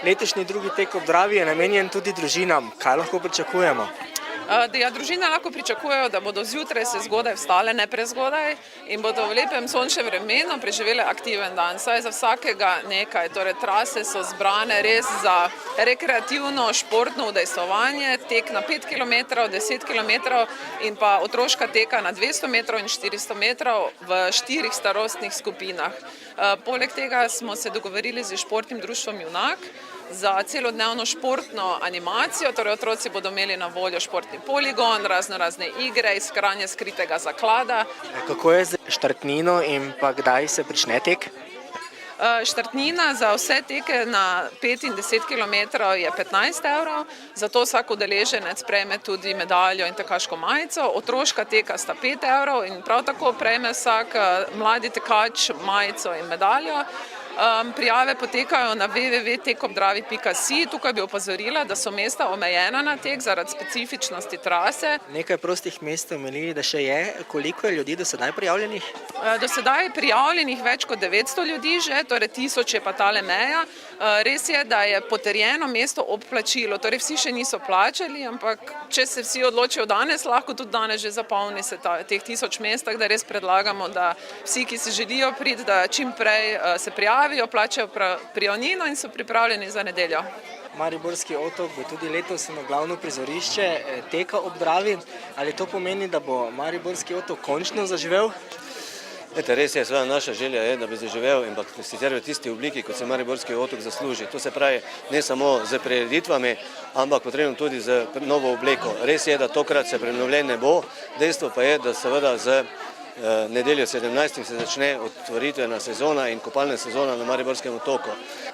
Letošnji drugi tek ob Dravi je namenjen tudi družinam. Kaj lahko pričakujemo? Družine lahko pričakujejo, da bodo zjutraj se zgodaj vstale, ne prezgodaj, in bodo v lepem sončnem vremenu preživele aktiven dan. Saj za vsakega nekaj, torej trase so zbrane res za rekreativno športno udejstvovanje, tek na 5 km, 10 km in pa otroška teka na 200 metrov in 400 metrov v 4 starostnih skupinah. Poleg tega smo se dogovorili z Športnim društvom Junak za celodnevno športno animacijo, torej otroci bodo imeli na voljo športni poligon, razne igre, iskanje skritega zaklada. Kako je z štartnino in pa kdaj se prične tek? Štartnina za vse teke na 5 in 10 km je 15 €, zato vsak udeleženec prejme tudi medaljo in tekaško majico. Otroška teka sta 5 € in prav tako prejme vsak mladi tekač majico in medaljo. Prijave potekajo na www.tekobdravi.si. Tukaj bi opozorila, da so mesta omejena na tek zaradi specifičnosti trase. Nekaj prostih mest ste omenili, da še je. Koliko je ljudi do sedaj prijavljenih? Do sedaj je prijavljenih več kot 900 ljudi že, torej 1000 je pa tale meja. Res je, da je potrjeno mesto ob plačilu, torej vsi še niso plačali, ampak če se vsi odločijo danes, lahko tudi danes že zapolni se teh 1000 mest, tako da res predlagamo, da vsi, ki si želijo priti, da čim prej se prijavijo, plačajo prijavnino in so pripravljeni za nedeljo. Mariborski otok bo tudi letos glavno prizorišče teka ob Dravi. Ali to pomeni, da bo Mariborski otok končno zaživel? Res je, seveda naša želja je, da bi zaživel, ampak sicer v tisti obliki, kot se Mariborski otok zasluži. To se pravi ne samo z prireditvami, ampak potrebno tudi z novo obleko. Res je, da tokrat se prenovljen ne bo, dejstvo pa je, da seveda z nedeljo 17. se začne otvoritvena sezona in kopalna sezona na Mariborskem otoku.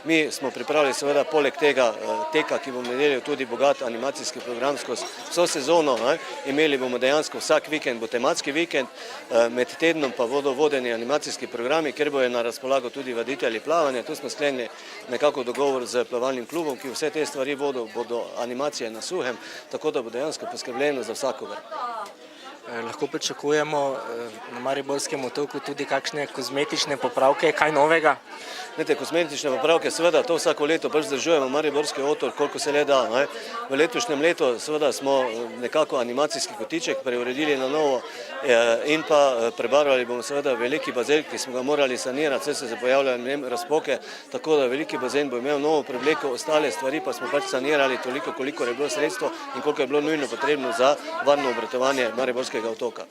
Mi smo pripravili seveda poleg tega teka, ki bo v nedeljo tudi bogat animacijski program skozi vso sezono. Imeli bomo dejansko vsak vikend, bo tematski vikend, med tednom pa bodo vodeni animacijski programi, kjer bojo na razpolago tudi vaditelji plavanja. Tu smo sklenili nekako dogovor z plavalnim klubom, ki vse te stvari bodo animacije na suhem, tako da bo dejansko poskrbljeno za vsakogar. Lahko pričakujemo na Mariborskem otoku tudi kakšne kozmetične popravke, kaj novega? Kozmetične popravke, seveda to vsako leto vzdržujemo Mariborski otok, koliko se le da. V letošnjem letu seveda smo nekako animacijski kotiček preuredili na novo in pa prebarvali bomo seveda veliki bazen, ki smo ga morali sanirati, vse se pojavljajo razpoke, tako da veliki bazen bo imel novo prevleko, ostale stvari pa smo sanirali toliko, koliko je bilo sredstvo in koliko je bilo nujno potrebno za varno obratovanje Mariborskega otoka.